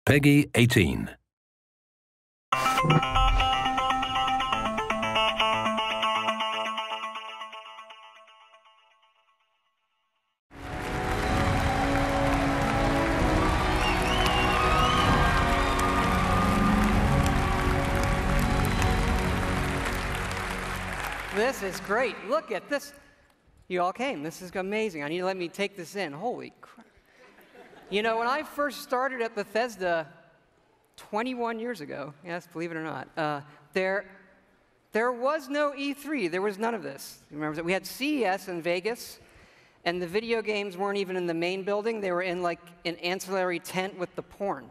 Peggy 18. This is great. Look at this. You all came. This is amazing. I need to let me take this in. Holy crap. You know, when I first started at Bethesda 21 years ago, yes, believe it or not, there was no E3. There was none of this. You remember that? We had CES in Vegas, and the video games weren't even in the main building. They were in, like, an ancillary tent with the porn.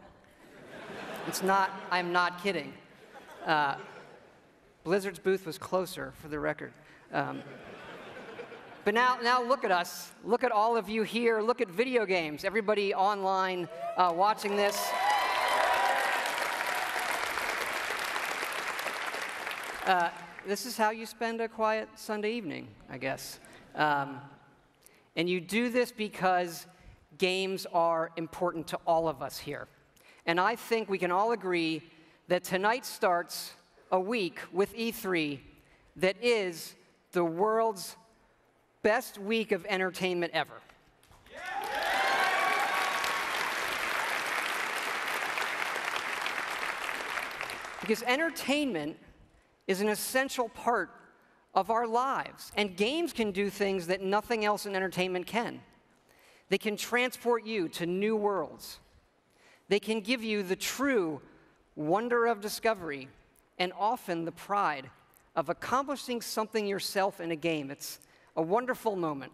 It's not, I'm not kidding. Blizzard's booth was closer, for the record. But now look at us. Look at all of you here. Look at video games. Everybody online watching this. This is how you spend a quiet Sunday evening, I guess. And you do this because games are important to all of us here. And I think we can all agree that tonight starts a week with E3 that is the world's best week of entertainment ever. Because entertainment is an essential part of our lives, and games can do things that nothing else in entertainment can. They can transport you to new worlds. They can give you the true wonder of discovery and often the pride of accomplishing something yourself in a game. It's a wonderful moment.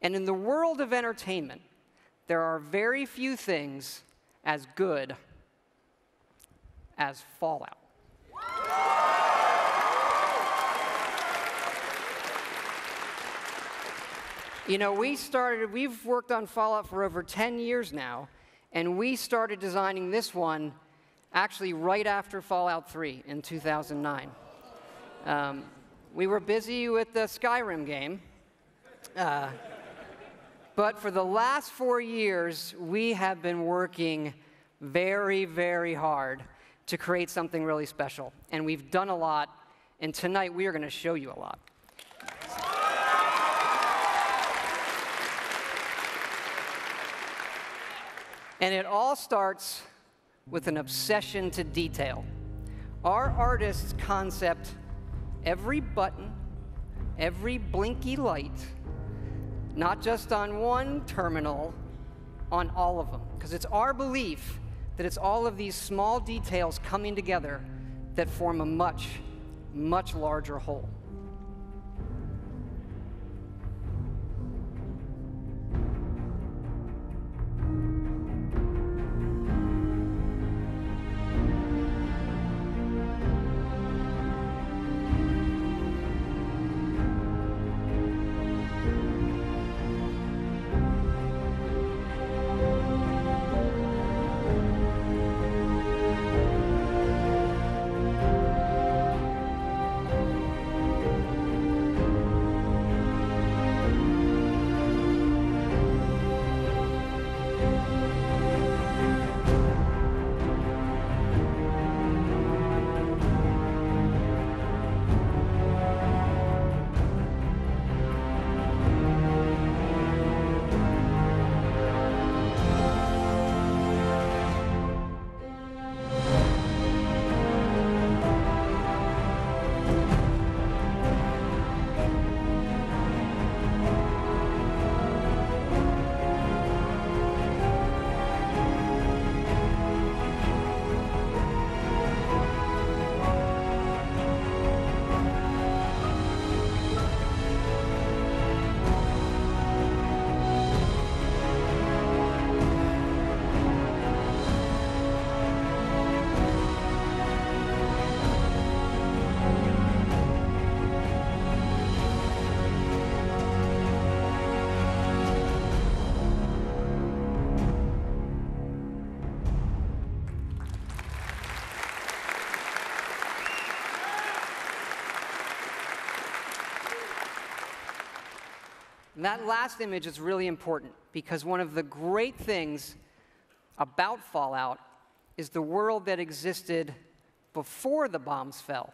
And in the world of entertainment, there are very few things as good as Fallout. You know, we've worked on Fallout for over 10 years now, and we started designing this one actually right after Fallout 3 in 2009. We were busy with the Skyrim game, but for the last 4 years, we have been working very, very hard to create something really special. And we've done a lot, and tonight we are going to show you a lot. And it all starts with an obsession to detail. Our artists concept every button, every blinky light, not just on one terminal, on all of them. Because it's our belief that it's all of these small details coming together that form a much, much larger whole. And that last image is really important because one of the great things about Fallout is the world that existed before the bombs fell.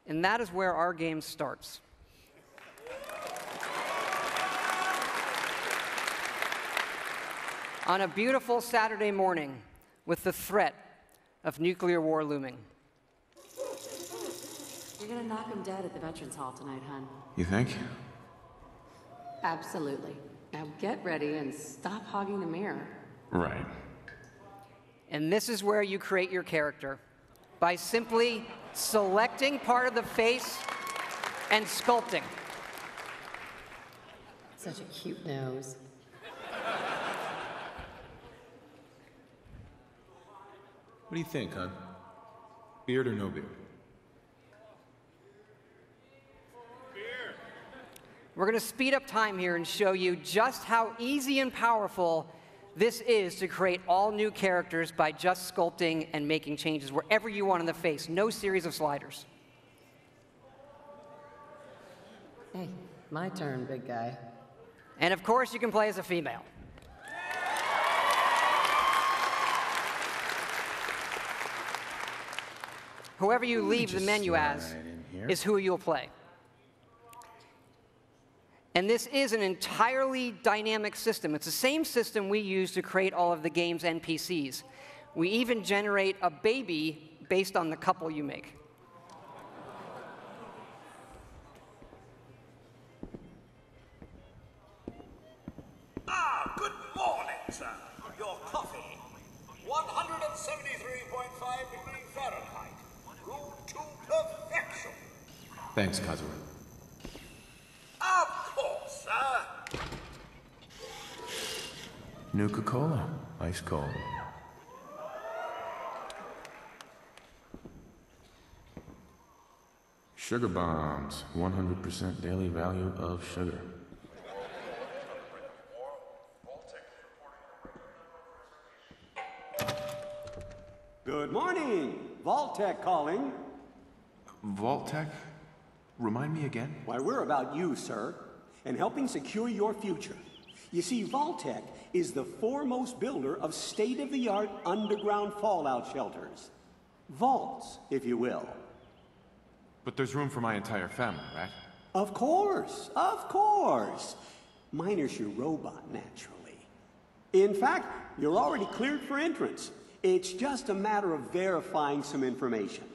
And that is where our game starts. On a beautiful Saturday morning, with the threat of nuclear war looming. You're gonna knock him dead at the Veterans Hall tonight, hon. You think? Absolutely. Now get ready and stop hogging the mirror. Right. And this is where you create your character, by simply selecting part of the face and sculpting. Such a cute nose. What do you think, hon? Beard or no beard? We're going to speed up time here and show you just how easy and powerful this is to create all new characters by just sculpting and making changes wherever you want in the face. No series of sliders. Hey, my turn, big guy. And of course, you can play as a female. Whoever you leave the menu as is who you'll play. And this is an entirely dynamic system. It's the same system we use to create all of the game's NPCs. We even generate a baby based on the couple you make. Good morning, sir. Your coffee. 173.5 degrees Fahrenheit. Brewed to perfection. Thanks, Kazuo. Of course, sir. Nuka-Cola. Ice cold. Sugar bombs. 100% daily value of sugar. Good morning. Vault-Tec calling. Vault-Tec? Remind me again? Why, we're about you, sir, and helping secure your future. You see, Vault-Tec is the foremost builder of state-of-the-art underground fallout shelters. Vaults, if you will. But there's room for my entire family, right? Of course, of course. Minus your robot, naturally. In fact, you're already cleared for entrance. It's just a matter of verifying some information.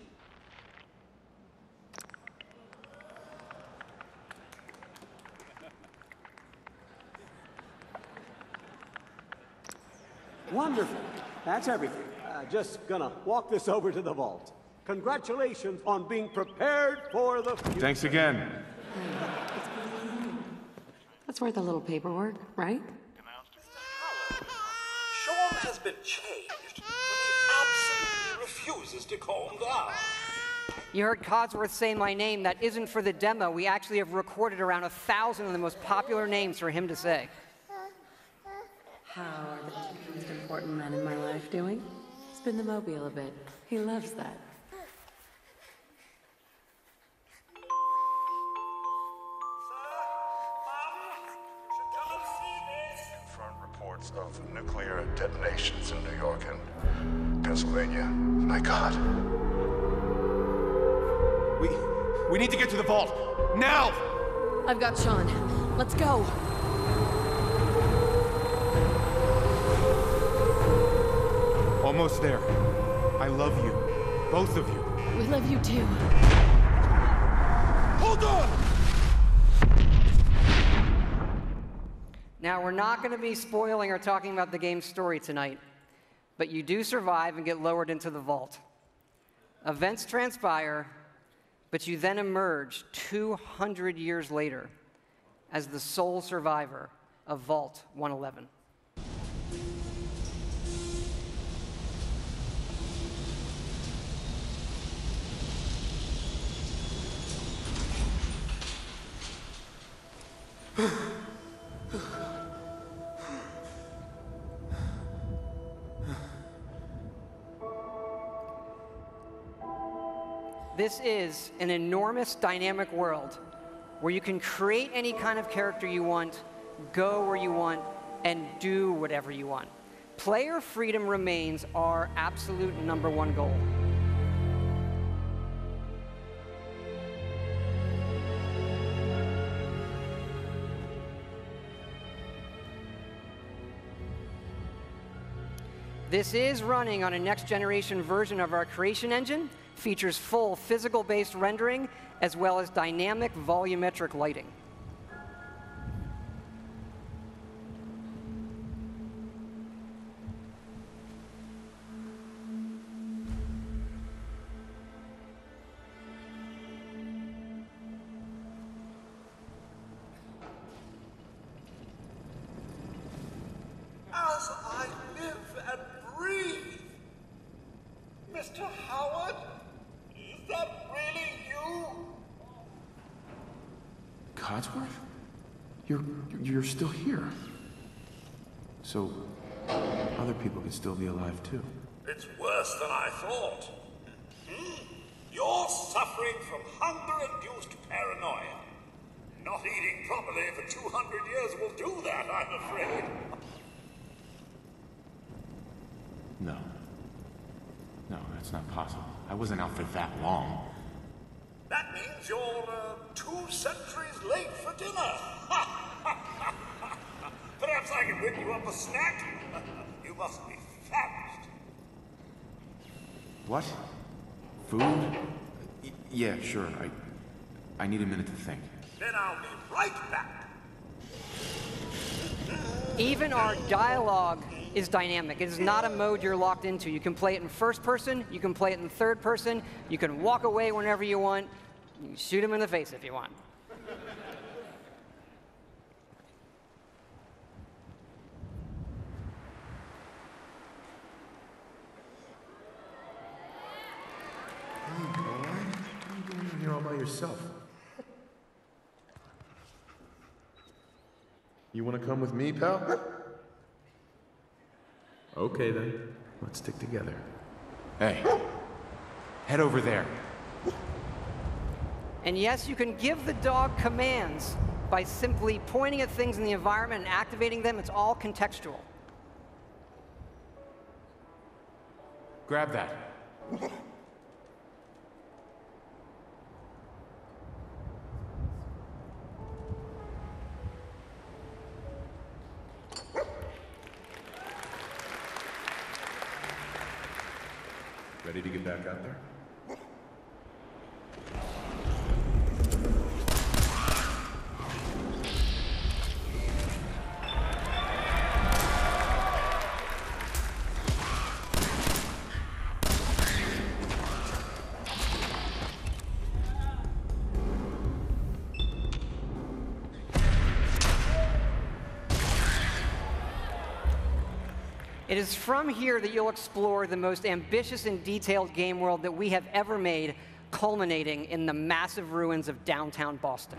Wonderful. That's everything. Just gonna walk this over to the vault. Congratulations on being prepared for the future. Thanks again. That's worth a little paperwork, right? Sean has been changed, but he absolutely refuses to calm down. You heard Codsworth say my name. That isn't for the demo. We actually have recorded around 1,000 of the most popular names for him to say. How are the two most important men in my life doing? Spin the mobile a bit. He loves that. Confirmed reports of nuclear detonations in New York and Pennsylvania. My God. We need to get to the vault. Now! I've got Sean. Let's go. Almost there. I love you. Both of you. We love you too. Hold on! Now, we're not going to be spoiling or talking about the game's story tonight, but you do survive and get lowered into the vault. Events transpire, but you then emerge 200 years later as the sole survivor of Vault 111. This is an enormous dynamic world where you can create any kind of character you want, go where you want, and do whatever you want. Player freedom remains our absolute #1 goal. This is running on a next-generation version of our creation engine, features full physical-based rendering, as well as dynamic volumetric lighting. As I live and breathe. Mr. Howard, is that really you? Codsworth? You're still here. So, other people can still be alive too. It's worse than I thought. You're suffering from hunger-induced paranoia. Not eating properly for 200 years will do that, I'm afraid. No. No, that's not possible. I wasn't out for that long. That means you're 2 centuries late for dinner. Perhaps I can whip you up a snack. You must be famished. What? Food? Yeah, sure. I need a minute to think. Then I'll be right back. Even our dialogue is dynamic. It is not a mode you're locked into. You can play it in first person, you can play it in third person, you can walk away whenever you want, you can shoot him in the face if you want. Hey, boy. What are you doing in here all by yourself? You want to come with me, pal? Okay, then. Let's stick together. Hey, head over there. And yes, you can give the dog commands by simply pointing at things in the environment and activating them. It's all contextual. Grab that. Ready to get back out there? It is from here that you'll explore the most ambitious and detailed game world that we have ever made, culminating in the massive ruins of downtown Boston.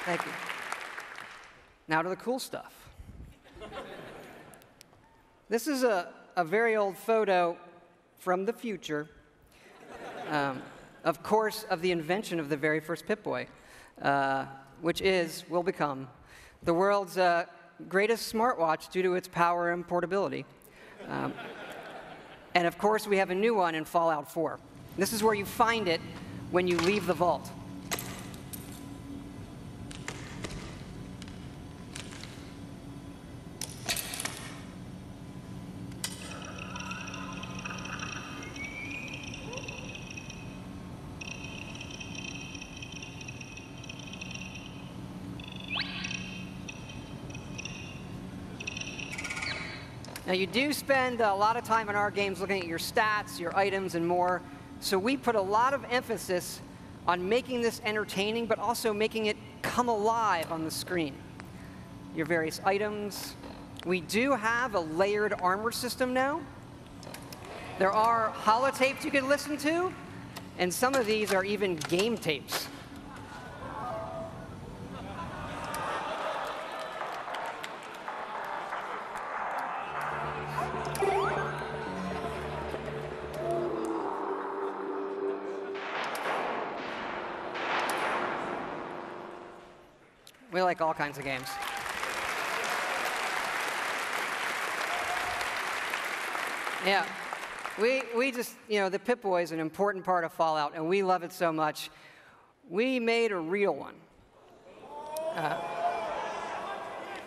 Thank you. Now to the cool stuff. This is a very old photo from the future, of course, of the invention of the very first Pip-Boy. which will become, the world's greatest smartwatch due to its power and portability. And of course, we have a new one in Fallout 4. This is where you find it when you leave the vault. Now, you do spend a lot of time in our games looking at your stats, your items, and more. So we put a lot of emphasis on making this entertaining, but also making it come alive on the screen. Your various items. We do have a layered armor system now. There are holotapes you can listen to, and some of these are even game tapes. We like all kinds of games. Yeah, we just, the Pip-Boy is an important part of Fallout, and we love it so much. We made a real one.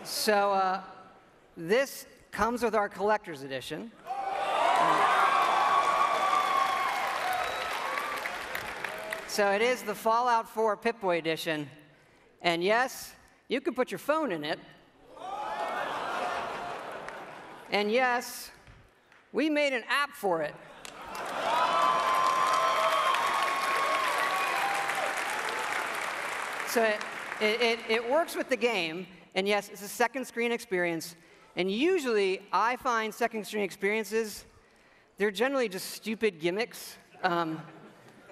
So this comes with our collector's edition. So it is the Fallout 4 Pip-Boy edition. And yes, you can put your phone in it. And yes, we made an app for it. So it works with the game, and yes, it's a second screen experience. And usually, I find second screen experiences, they're generally just stupid gimmicks.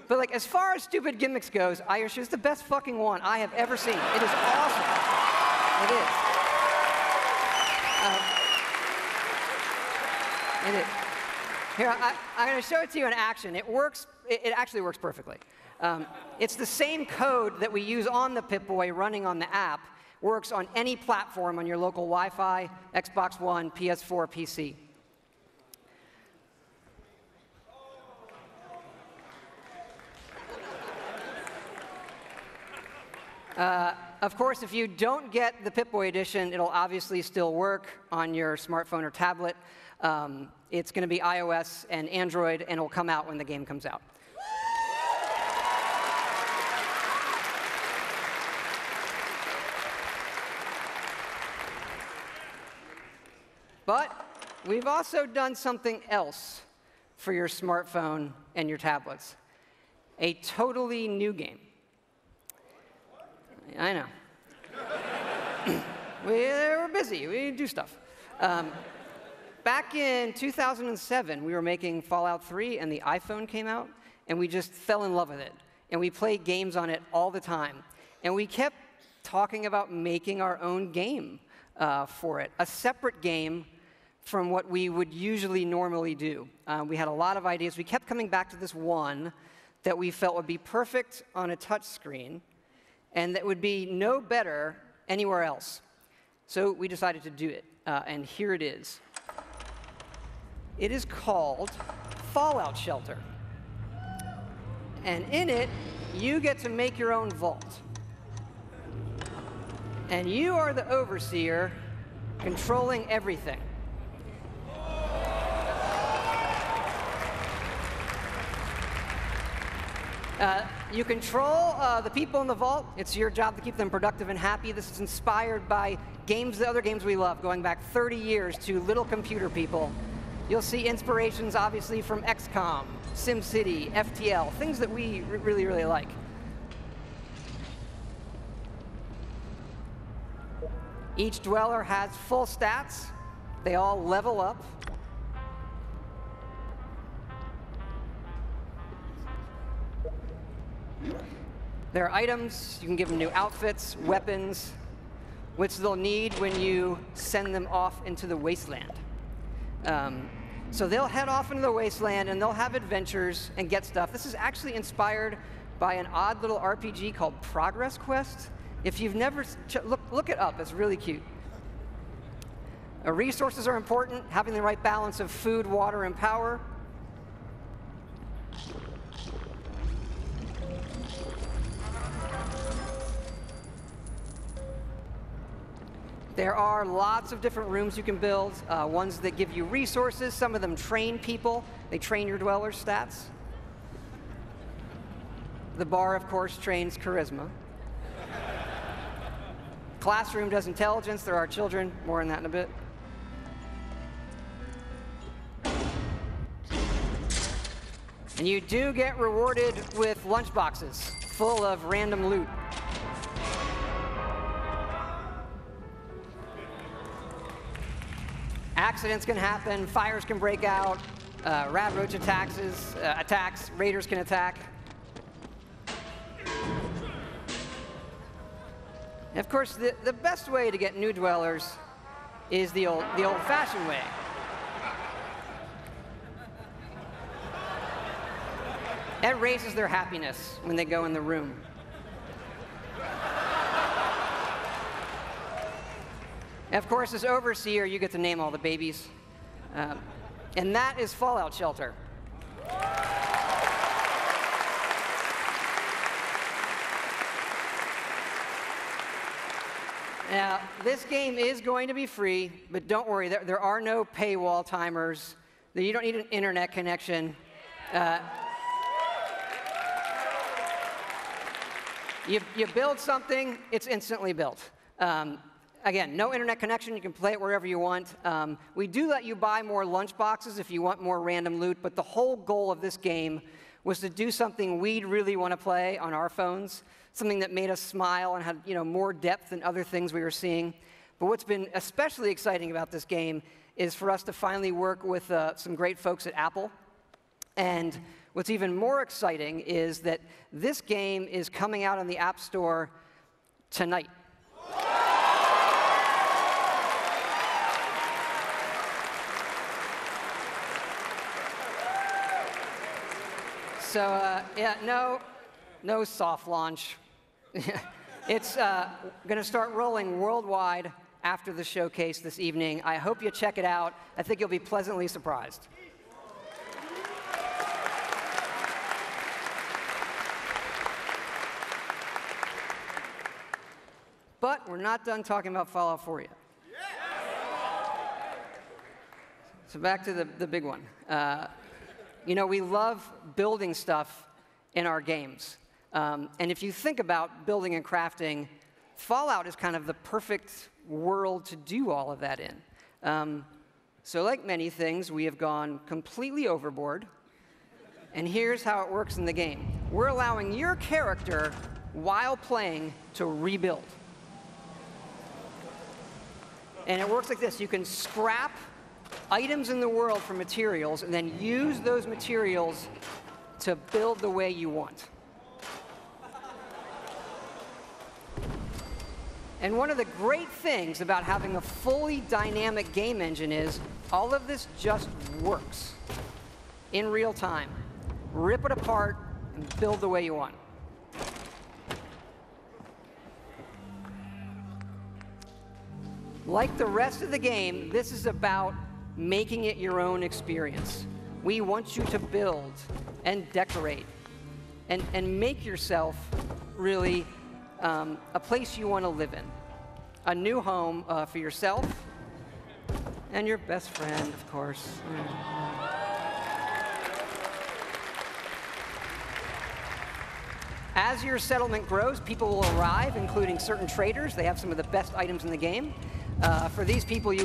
But like, as far as stupid gimmicks goes, I assure it's the best fucking one I have ever seen. It is awesome. It is. It is. Here, I'm going to show it to you in action. It works. It actually works perfectly. It's the same code that we use on the Pip-Boy running on the app. Works on any platform on your local Wi-Fi, Xbox One, PS4, PC. Of course, if you don't get the Pip-Boy edition, it'll obviously still work on your smartphone or tablet. It's going to be iOS and Android, and it'll come out when the game comes out. But we've also done something else for your smartphone and your tablets. A totally new game. I know. We're busy. We do stuff. Back in 2007, we were making Fallout 3, and the iPhone came out, and we just fell in love with it. And we played games on it all the time. And we kept talking about making our own game for it, a separate game from what we would usually normally do. We had a lot of ideas. We kept coming back to this one that we felt would be perfect on a touch screen, and that would be no better anywhere else. So we decided to do it, and here it is. It is called Fallout Shelter. And in it, you get to make your own vault. And you are the overseer controlling everything. You control the people in the vault. It's your job to keep them productive and happy. This is inspired by the other games we love, going back 30 years to Little Computer People. You'll see inspirations, obviously, from XCOM, SimCity, FTL, things that we really, really like. Each dweller has full stats. They all level up. There are items. You can give them new outfits, weapons, which they'll need when you send them off into the wasteland. So they'll head off into the wasteland, and they'll have adventures and get stuff. This is actually inspired by an odd little RPG called Progress Quest If you've never, look it up, it's really cute. Resources are important, having the right balance of food, water, and power. There are lots of different rooms you can build, ones that give you resources. Some of them train people. They train your dwellers' stats. The bar, of course, trains charisma. Classroom does intelligence. There are children. More on that in a bit. And you do get rewarded with lunchboxes full of random loot. Accidents can happen, fires can break out, rat roach attacks, raiders can attack. And of course, the best way to get new dwellers is the old-fashioned way. It raises their happiness when they go in the room. And of course, as overseer, you get to name all the babies. And that is Fallout Shelter. Now, this game is going to be free, but don't worry, there are no paywall timers. You don't need an internet connection. You build something, it's instantly built. Again, no internet connection. You can play it wherever you want. We do let you buy more lunchboxes if you want more random loot, but the whole goal of this game was to do something we'd really want to play on our phones, something that made us smile and had more depth than other things we were seeing. But what's been especially exciting about this game is for us to finally work with some great folks at Apple. And what's even more exciting is that this game is coming out on the App Store tonight. So, yeah, no soft launch. It's going to start rolling worldwide after the showcase this evening. I hope you check it out. I think you'll be pleasantly surprised. But we're not done talking about Fallout 4 yet. So back to the big one. We love building stuff in our games. And if you think about building and crafting, Fallout is kind of the perfect world to do all of that in. So like many things, we have gone completely overboard. And here's how it works in the game. We're allowing your character, while playing, to rebuild. And it works like this. You can scrap items in the world for materials and then use those materials to build the way you want. And one of the great things about having a fully dynamic game engine is all of this just works in real time. Rip it apart and build the way you want. Like the rest of the game, this is about making it your own experience. We want you to build and decorate and make yourself really a place you want to live in. A new home for yourself and your best friend, of course. As your settlement grows, people will arrive, including certain traders. They have some of the best items in the game. For these people, you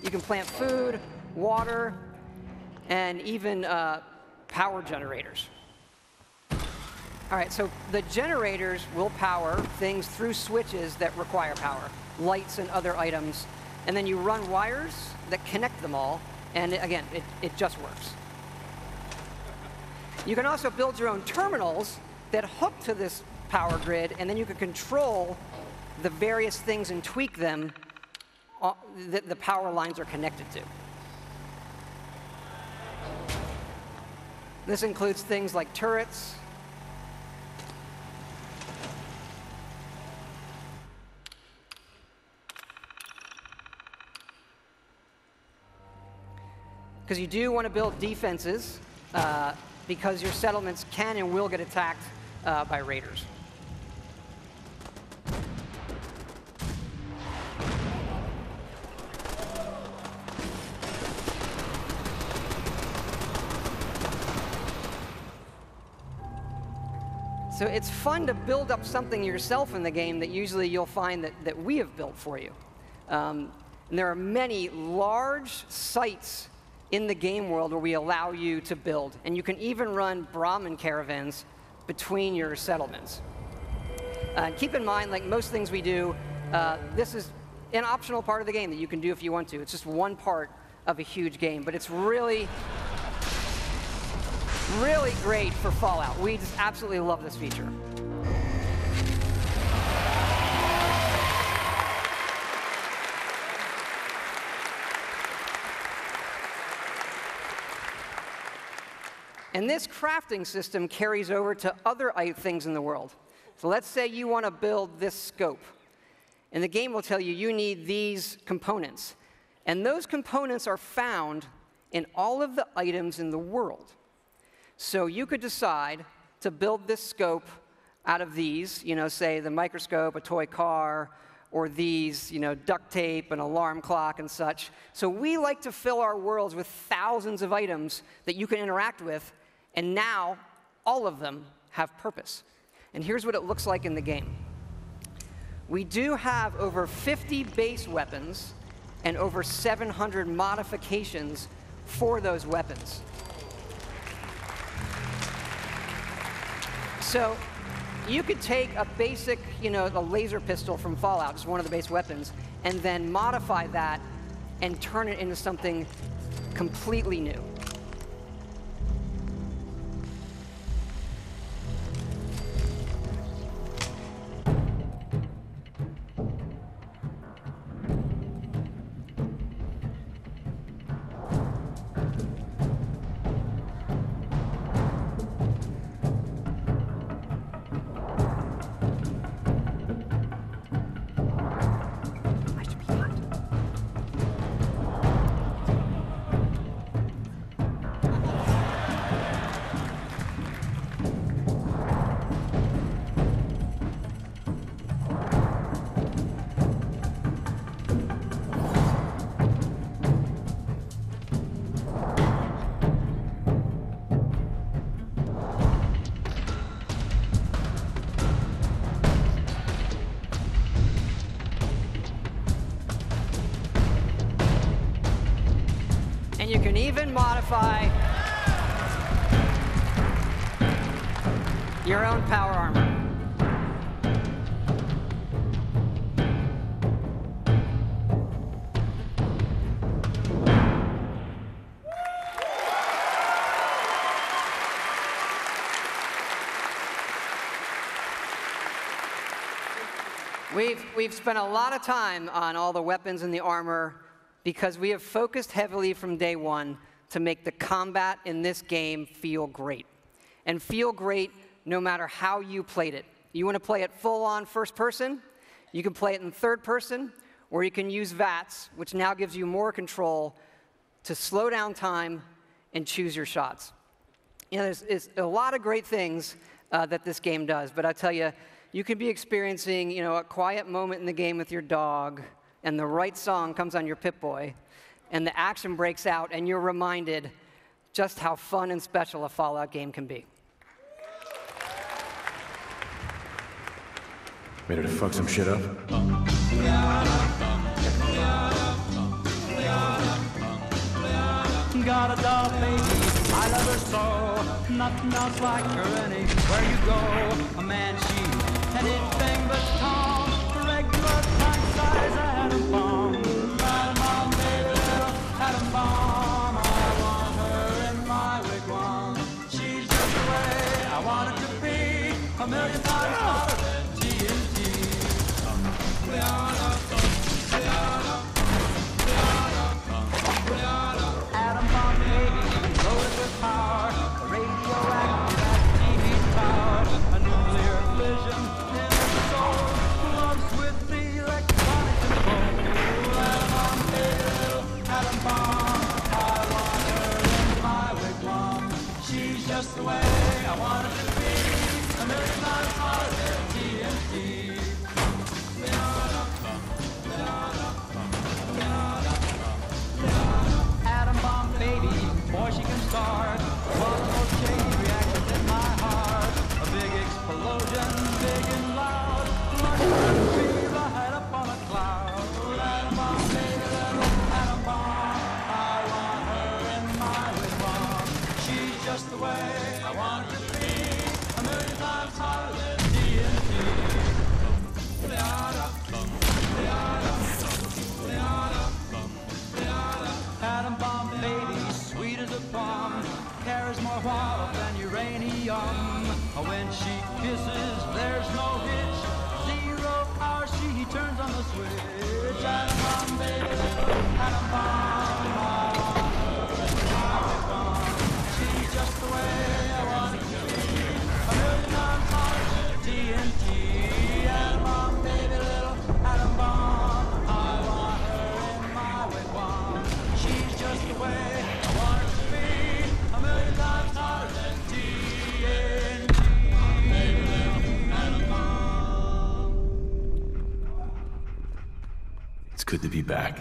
can plant food, water, and even power generators. All right, so the generators will power things through switches that require power, lights and other items, and then you run wires that connect them all, and again, it just works. You can also build your own terminals that hook to this power grid, and then you can control the various things and tweak them that the power lines are connected to. This includes things like turrets, because you do want to build defenses because your settlements can and will get attacked by raiders. So it's fun to build up something yourself in the game that usually you'll find that we have built for you. And there are many large sites in the game world where we allow you to build. And you can even run Brahmin caravans between your settlements. Keep in mind, like most things we do, this is an optional part of the game that you can do if you want to. It's just one part of a huge game, but it's really great for Fallout. We just absolutely love this feature. And this crafting system carries over to other things in the world. So let's say you want to build this scope. And the game will tell you you need these components. And those components are found in all of the items in the world. So you could decide to build this scope out of these, say the microscope, a toy car, or these, duct tape, an alarm clock, and such. So we like to fill our worlds with thousands of items that you can interact with, and now all of them have purpose. And here's what it looks like in the game. We do have over 50 base weapons and over 700 modifications for those weapons. So you could take a basic, a laser pistol from Fallout, just one of the base weapons, and then modify that and turn it into something completely new. And you can even modify your own power armor. We've spent a lot of time on all the weapons and the armor because we have focused heavily from day one to make the combat in this game feel great. And feel great no matter how you played it. You want to play it full-on first person, you can play it in third person, or you can use VATS, which now gives you more control to slow down time and choose your shots. There's a lot of great things that this game does, but I tell you, you could be experiencing, a quiet moment in the game with your dog, and the right song comes on your Pip-Boy, and the action breaks out, and you're reminded just how fun and special a Fallout game can be. Ready to fuck some shit up? Got a doll baby, I love her so. Nothing else like her anywhere you go. A man, she's anything but calm. A regular pint size atom bomb. Atom bomb, baby, little atom bomb. I want her in my wigwam. She's just the way I want it to be. A million times hotter than TNT. Atom bomb, baby, loaded with power. A radioactive as TV's power. A nuclear collision in the soul. switch. Atom bomb, baby, little atom bomb. I want her in my wigwam. She's just the way I want it to be. A million times hotter than TNT. Atom bomb, baby, little atom bomb. I want her in my wigwam. She's just the way I want her to be. A million times hotter than TNT. Atom bomb. It's good to be back.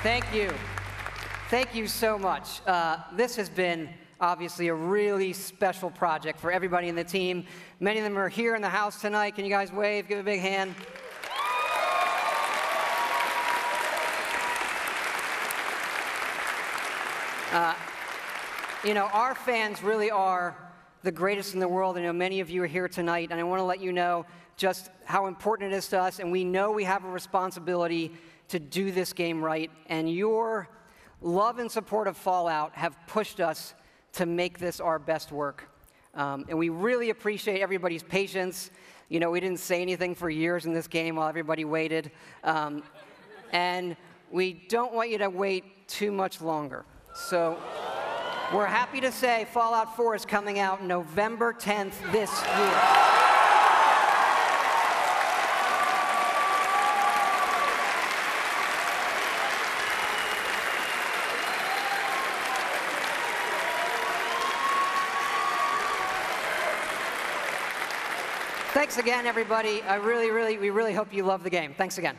Thank you. Thank you so much. This has been obviously a really special project for everybody in the team. Many of them are here in the house tonight. Can you guys wave? Give a big hand. You know, our fans really are the greatest in the world. I know many of you are here tonight, and I want to let you know just how important it is to us, and we know we have a responsibility to do this game right, and your love and support of Fallout have pushed us to make this our best work. And we really appreciate everybody's patience. You know, we didn't say anything for years in this game while everybody waited. And we don't want you to wait too much longer. So we're happy to say Fallout 4 is coming out November 10th this year. Thanks again, everybody. We really hope you love the game. Thanks again.